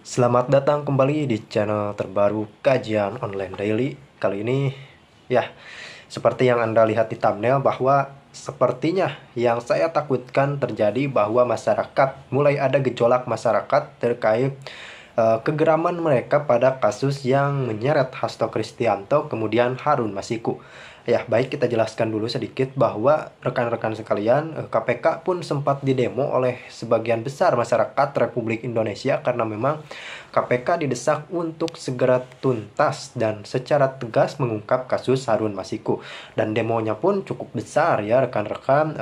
Selamat datang kembali di channel terbaru Kajian Online Daily. Kali ini, ya, seperti yang Anda lihat di thumbnail bahwa sepertinya yang saya takutkan terjadi bahwa masyarakat mulai ada gejolak masyarakat terkait kegeraman mereka pada kasus yang menyeret Hasto Kristianto kemudian Harun Masiku. Ya, baik, kita jelaskan dulu sedikit bahwa rekan-rekan sekalian, KPK pun sempat didemo oleh sebagian besar masyarakat Republik Indonesia karena memang KPK didesak untuk segera tuntas dan secara tegas mengungkap kasus Harun Masiku. Dan demonya pun cukup besar ya rekan-rekan.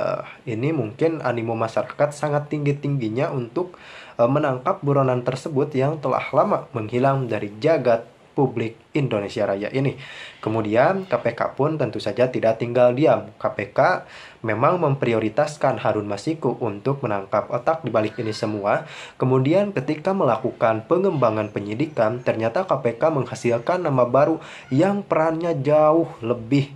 Ini mungkin animo masyarakat sangat tinggi-tingginya untuk menangkap buronan tersebut yang telah lama menghilang dari jagat publik Indonesia Raya ini. Kemudian KPK pun tentu saja tidak tinggal diam. KPK memang memprioritaskan Harun Masiku untuk menangkap otak di balik ini semua. Kemudian ketika melakukan pengembangan penyidikan, ternyata KPK menghasilkan nama baru yang perannya jauh lebih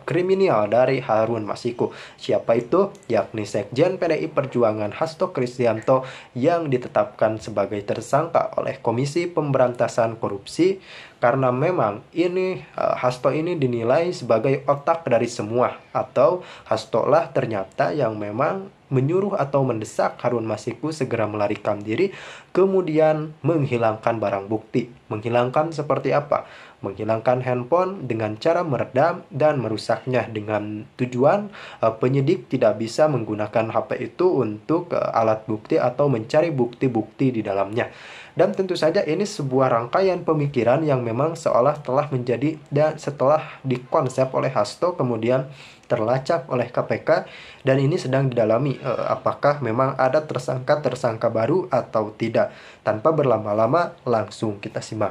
kriminal dari Harun Masiku. Siapa itu? Yakni Sekjen PDI Perjuangan Hasto Kristianto yang ditetapkan sebagai tersangka oleh Komisi Pemberantasan Korupsi karena memang ini Hasto ini dinilai sebagai otak dari semua, atau Hasto lah ternyata yang memang menyuruh atau mendesak Harun Masiku segera melarikan diri, kemudian menghilangkan barang bukti. Menghilangkan seperti apa? Menghilangkan handphone dengan cara meredam dan merusaknya dengan tujuan penyidik tidak bisa menggunakan HP itu untuk alat bukti atau mencari bukti-bukti di dalamnya. Dan tentu saja ini sebuah rangkaian pemikiran yang memang seolah telah menjadi, dan setelah dikonsep oleh Hasto kemudian terlacak oleh KPK, dan ini sedang didalami apakah memang ada tersangka-tersangka baru atau tidak. Tanpa berlama-lama langsung kita simak.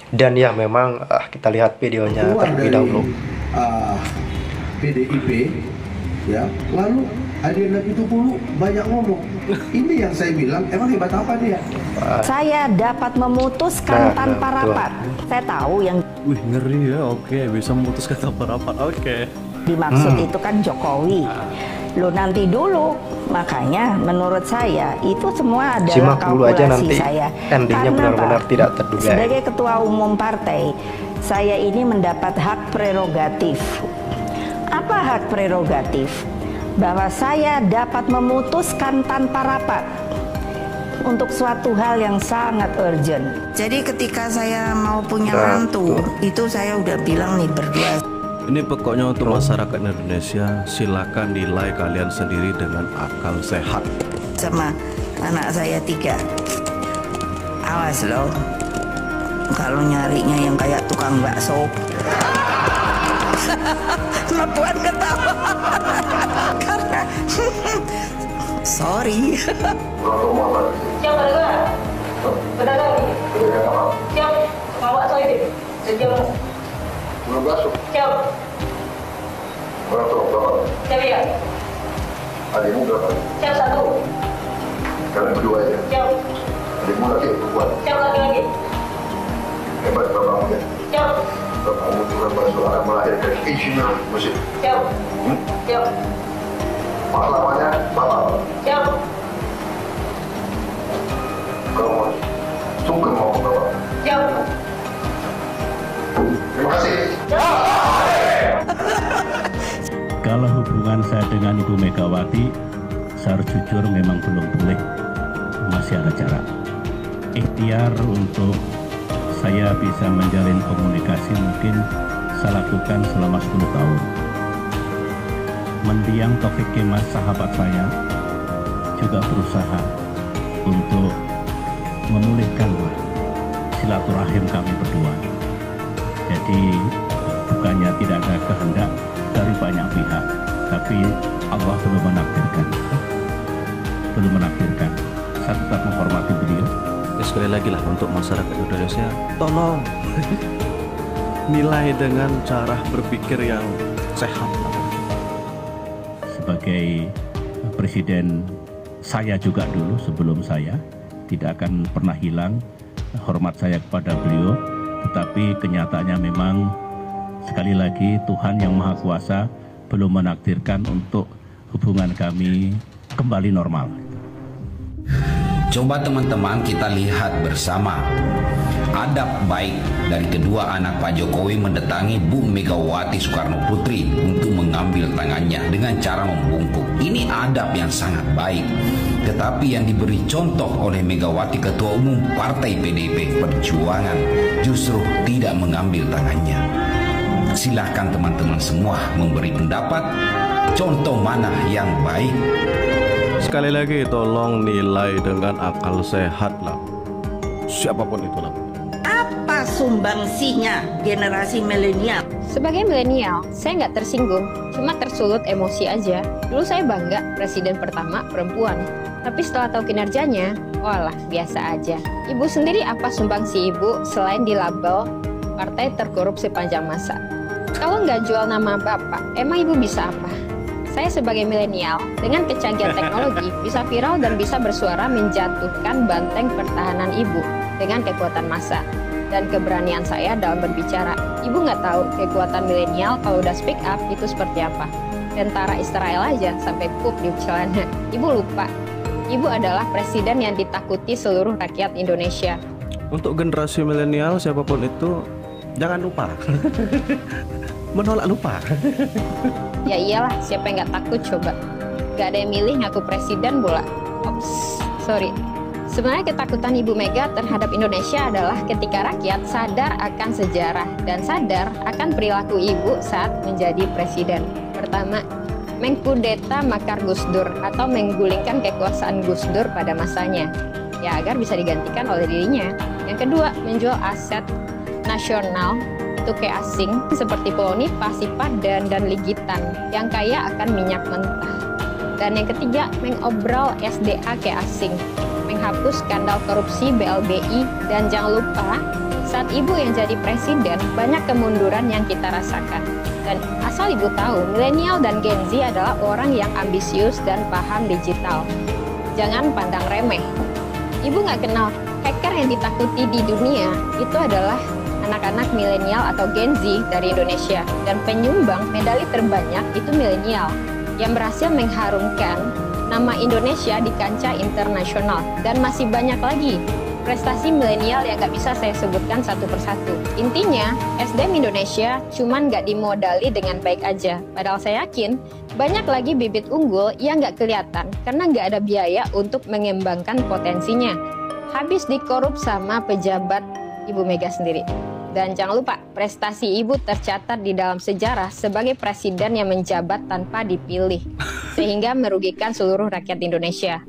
Dan ya memang kita lihat videonya terlebih dahulu. PDIP ya, lalu Adiana Pitupulu banyak ngomong. Ini yang saya bilang, emang hebat apa dia? Saya dapat memutuskan tanpa rapat. Saya tahu yang ngeri ya. Oke, bisa memutuskan tanpa rapat. Oke. Dimaksud itu kan Jokowi. Lo nanti dulu, makanya menurut saya itu semua adalah Simak dulu aja, kalkulasi nanti saya. endingnya benar-benar tidak terduga. Sebagai ketua umum partai, saya ini mendapat hak prerogatif. Apa hak prerogatif? Bahwa saya dapat memutuskan tanpa rapat untuk suatu hal yang sangat urgent. Jadi ketika saya mau punya mantu, itu saya udah bilang nih berdua. Ini pokoknya untuk masyarakat Indonesia, silakan nilai kalian sendiri dengan akal sehat. Sama anak saya 3. Awas loh, kalau nyarinya yang kayak tukang bakso. Mbak Puan ketawa karena sorry. Siap, benar lagi. Siap, bawa saya ini. Sejam. Belum masuk. Siap. Berapa? Siap ya. Adikmu berapa? Siap 1. Kalian berdua aja. Siap. Adikmu lagi kuat. Siap lagi. Hebat bapakmu ya. Siap. Bapakmu juga masuk akan melahirkan insinyur mesin. Siap. Siap. Maklamanya bapak. Siap. Kamu sungguh mau bapak. Siap. Terima kasih. Kalau hubungan saya dengan Ibu Megawati, saya harus jujur memang belum pulih, masih ada jarak. Ikhtiar untuk saya bisa menjalin komunikasi mungkin saya lakukan selama 10 tahun. Mendiang Taufik Kemas, sahabat saya, juga berusaha untuk memulihkan silaturahim kami berdua. Jadi bukannya tidak ada kehendak dari banyak pihak, tapi Allah belum menakdirkan. Saya tetap menghormati beliau. Ya, sekali lagi lah untuk masyarakat Indonesia, tolong nilai dengan cara berpikir yang sehat. Sebagai presiden saya juga dulu, sebelum saya, tidak akan pernah hilang hormat saya kepada beliau. Tetapi kenyataannya memang sekali lagi Tuhan Yang Maha Kuasa belum menakdirkan untuk hubungan kami kembali normal. Coba teman-teman kita lihat bersama adab baik dari kedua anak Pak Jokowi mendatangi Bu Megawati Soekarno Putri untuk mengambil tangannya dengan cara membungkuk. Ini adab yang sangat baik. Tetapi yang diberi contoh oleh Megawati Ketua Umum Partai PDIP Perjuangan justru tidak mengambil tangannya. Silahkan teman-teman semua memberi pendapat, contoh mana yang baik. Sekali lagi tolong nilai dengan akal sehat lah, siapapun itulah. Apa sumbangsinya generasi milenial? Sebagai milenial, saya nggak tersinggung, cuma tersulut emosi aja. Dulu saya bangga presiden pertama perempuan, tapi setelah tahu kinerjanya, walah biasa aja. Ibu sendiri apa sumbangsi ibu selain di label partai terkorup sepanjang masa? Kalau nggak jual nama bapak, emang ibu bisa apa? Saya sebagai milenial, dengan kecanggihan teknologi, bisa viral dan bisa bersuara menjatuhkan banteng pertahanan ibu dengan kekuatan massa dan keberanian saya dalam berbicara. Ibu nggak tahu kekuatan milenial kalau udah speak up itu seperti apa. Tentara Israel aja sampai pup di celana. Ibu lupa, ibu adalah presiden yang ditakuti seluruh rakyat Indonesia. Untuk generasi milenial siapapun itu, jangan lupa menolak lupa. Ya iyalah, siapa yang nggak takut coba? Gak ada yang milih ngaku presiden bola. Ops, sorry. Sebenarnya ketakutan Ibu Mega terhadap Indonesia adalah ketika rakyat sadar akan sejarah dan sadar akan perilaku Ibu saat menjadi presiden. Pertama, mengkudeta makar Gus Dur atau menggulingkan kekuasaan Gus Dur pada masanya, ya agar bisa digantikan oleh dirinya. Yang kedua, menjual aset nasional itu ke asing seperti Poloni, Pasipat, dan Ligitan yang kaya akan minyak mentah. Dan yang ketiga, mengobrol SDA ke asing, menghapus skandal korupsi BLBI, dan jangan lupa saat Ibu yang jadi presiden banyak kemunduran yang kita rasakan. Dan asal Ibu tahu, milenial dan Gen Z adalah orang yang ambisius dan paham digital. Jangan pandang remeh. Ibu nggak kenal hacker yang ditakuti di dunia itu adalah anak-anak milenial atau Gen Z dari Indonesia, dan penyumbang medali terbanyak itu milenial yang berhasil mengharumkan nama Indonesia di kancah internasional. Dan masih banyak lagi prestasi milenial yang nggak bisa saya sebutkan satu persatu. Intinya, SDM Indonesia cuman nggak dimodali dengan baik aja. Padahal saya yakin banyak lagi bibit unggul yang nggak kelihatan karena nggak ada biaya untuk mengembangkan potensinya. Habis dikorup sama pejabat Ibu Mega sendiri. Dan jangan lupa, prestasi Ibu tercatat di dalam sejarah sebagai presiden yang menjabat tanpa dipilih, sehingga merugikan seluruh rakyat Indonesia.